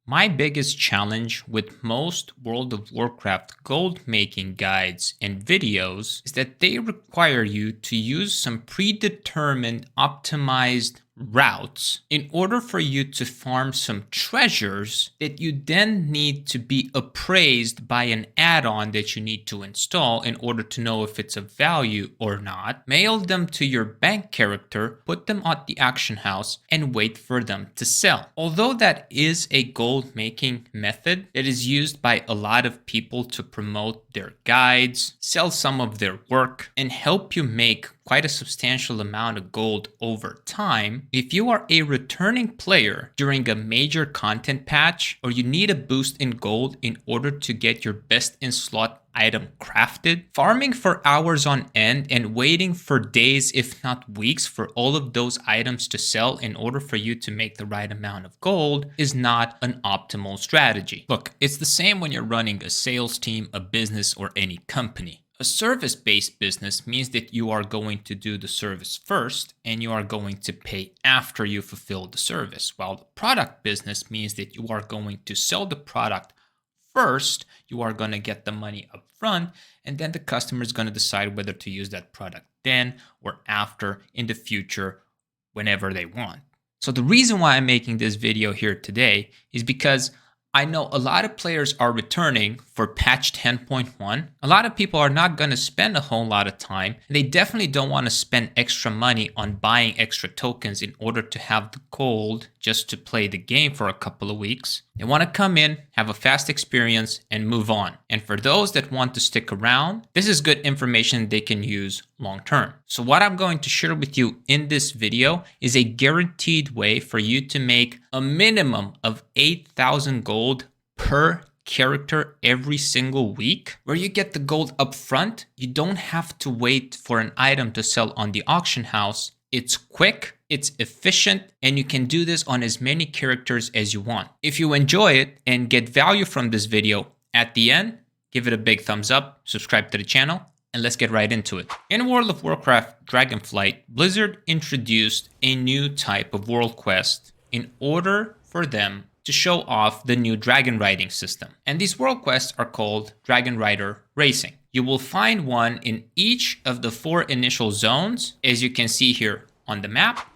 My biggest challenge with most World of Warcraft gold making guides and videos is that they require you to use some predetermined optimized routes in order for you to farm some treasures that you then need to be appraised by an add-on that you need to install in order to know if it's of value or not. Mail them to your bank character, put them at the auction house, and wait for them to sell. Although that is a gold making method that is used by a lot of people to promote their guides, sell some of their work, and help you make quite a substantial amount of gold over time, if you are a returning player during a major content patch or you need a boost in gold in order to get your best in slot item crafted, farming for hours on end and waiting for days if not weeks for all of those items to sell in order for you to make the right amount of gold is not an optimal strategy. Look, it's the same when you're running a sales team, a business, or any company. A service-based business means that you are going to do the service first and you are going to pay after you fulfill the service, while the product business means that you are going to sell the product first, you are going to get the money up front, and then the customer is going to decide whether to use that product then or after in the future whenever they want. So the reason why I'm making this video here today is because I know a lot of players are returning for patch 10.1. A lot of people are not going to spend a whole lot of time. They definitely don't want to spend extra money on buying extra tokens in order to have the gold just to play the game for a couple of weeks. They want to come in, have a fast experience, and move on. And for those that want to stick around, this is good information they can use long term. So what I'm going to share with you in this video is a guaranteed way for you to make a minimum of 8,000 gold per character every single week, where you get the gold up front. You don't have to wait for an item to sell on the auction house. It's quick, it's efficient, and you can do this on as many characters as you want. If you enjoy it and get value from this video at the end, give it a big thumbs up, subscribe to the channel, and let's get right into it. In World of Warcraft Dragonflight, Blizzard introduced a new type of world quest in order for them to show off the new Dragonriding system. And these world quests are called Dragonrider Racing. You will find one in each of the 4 initial zones, as you can see here on the map.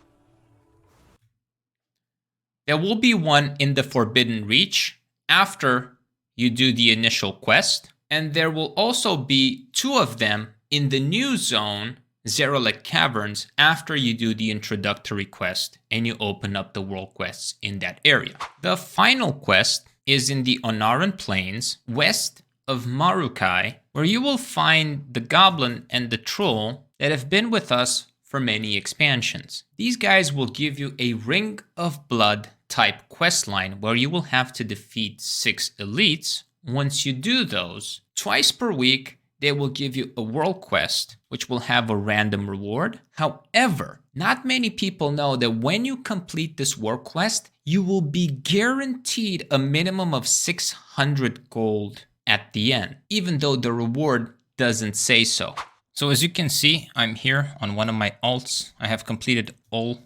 There will be one in the Forbidden Reach after you do the initial quest. And there will also be 2 of them in the new zone, Zerolek Caverns, after you do the introductory quest and you open up the world quests in that area. The final quest is in the Onaran Plains, west of Marukai, where you will find the goblin and the troll that have been with us for many expansions. These guys will give you a Ring of Blood type quest line where you will have to defeat 6 elites. Once you do those, twice per week, they will give you a world quest, which will have a random reward. However, not many people know that when you complete this world quest, you will be guaranteed a minimum of 600 gold at the end, even though the reward doesn't say so. So as you can see, I'm here on one of my alts. I have completed all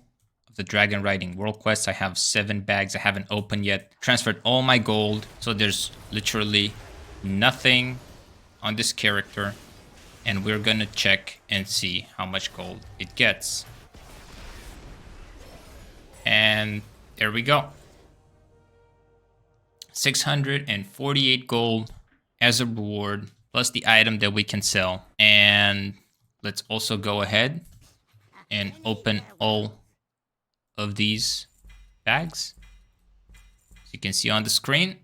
of the Dragonriding world quests. I have 7 bags I haven't opened yet. Transferred all my gold. So there's literally nothing on this character, and we're gonna check and see how much gold it gets. And there we go. 648 gold as a reward, plus the item that we can sell. And let's also go ahead and open all of these bags. As you can see on the screen,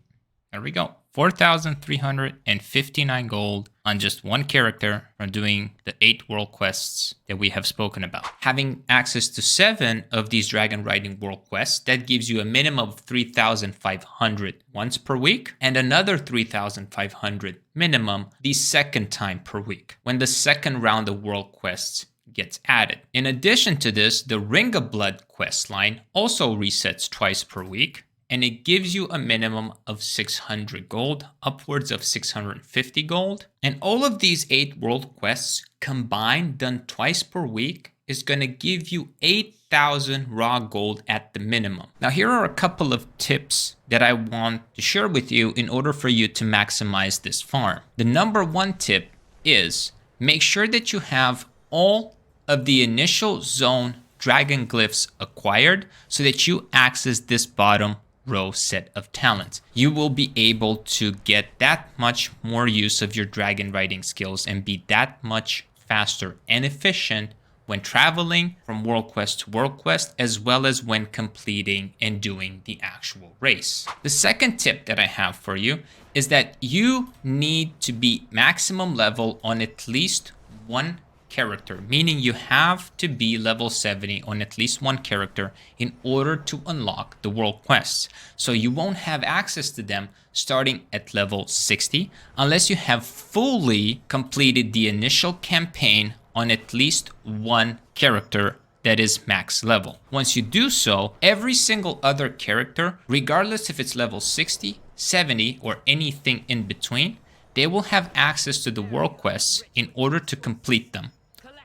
there we go. 4,359 gold on just one character from doing the 8 world quests that we have spoken about. Having access to 7 of these Dragonriding world quests, that gives you a minimum of 3,500 once per week and another 3,500 minimum the second time per week when the second round of world quests gets added. In addition to this, the Ring of Blood quest line also resets twice per week, and it gives you a minimum of 600 gold, upwards of 650 gold. And all of these 8 world quests combined, done twice per week, is going to give you 8,000 raw gold at the minimum. Now, here are a couple of tips that I want to share with you in order for you to maximize this farm. The number one tip is make sure that you have all of the initial zone dragon glyphs acquired so that you access this bottom row set of talents. You will be able to get that much more use of your dragon riding skills and be that much faster and efficient when traveling from world quest to world quest, as well as when completing and doing the actual race. The second tip that I have for you is that you need to be maximum level on at least one character, meaning you have to be level 70 on at least one character in order to unlock the world quests. So you won't have access to them starting at level 60 unless you have fully completed the initial campaign on at least one character that is max level. Once you do so, every single other character, regardless if it's level 60, 70, or anything in between, they will have access to the world quests in order to complete them,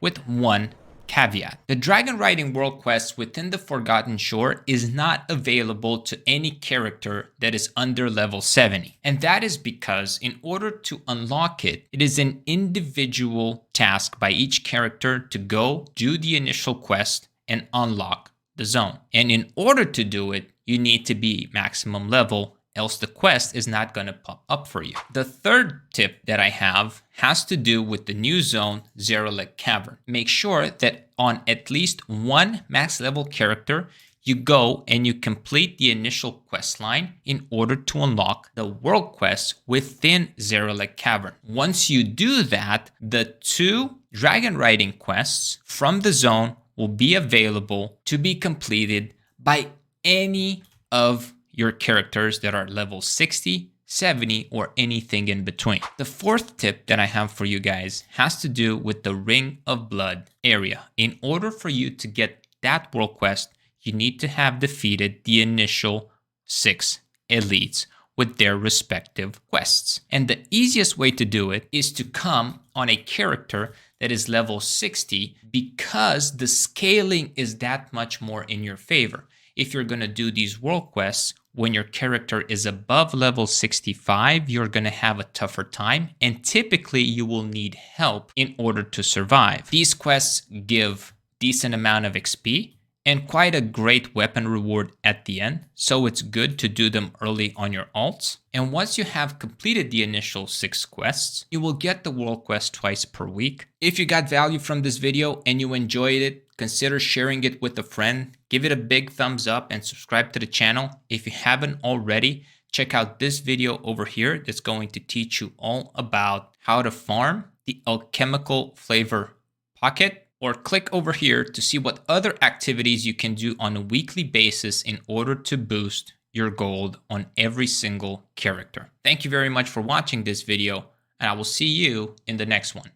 with one caveat. The dragon riding world quest within the Forgotten Shore is not available to any character that is under level 70. And that is because in order to unlock it, it is an individual task by each character to go do the initial quest and unlock the zone. And in order to do it, you need to be maximum level, else the quest is not going to pop up for you. The third tip that I have has to do with the new zone, Zeralek Cavern. Make sure that on at least one max level character, you go and you complete the initial quest line in order to unlock the world quest within Zeralek Cavern. Once you do that, the 2 dragon riding quests from the zone will be available to be completed by any of your characters that are level 60, 70, or anything in between. The fourth tip that I have for you guys has to do with the Ring of Blood area. In order for you to get that world quest, you need to have defeated the initial 6 elites with their respective quests. And the easiest way to do it is to come on a character that is level 60 because the scaling is that much more in your favor. If you're going to do these world quests, when your character is above level 65, you're going to have a tougher time, and typically you will need help in order to survive. These quests give decent amount of XP and quite a great weapon reward at the end, so it's good to do them early on your alts. And once you have completed the initial 6 quests, you will get the world quest twice per week. If you got value from this video and you enjoyed it, consider sharing it with a friend. Give it a big thumbs up and subscribe to the channel. If you haven't already, check out this video over here that's going to teach you all about how to farm the alchemical flavor pocket. Or click over here to see what other activities you can do on a weekly basis in order to boost your gold on every single character. Thank you very much for watching this video, and I will see you in the next one.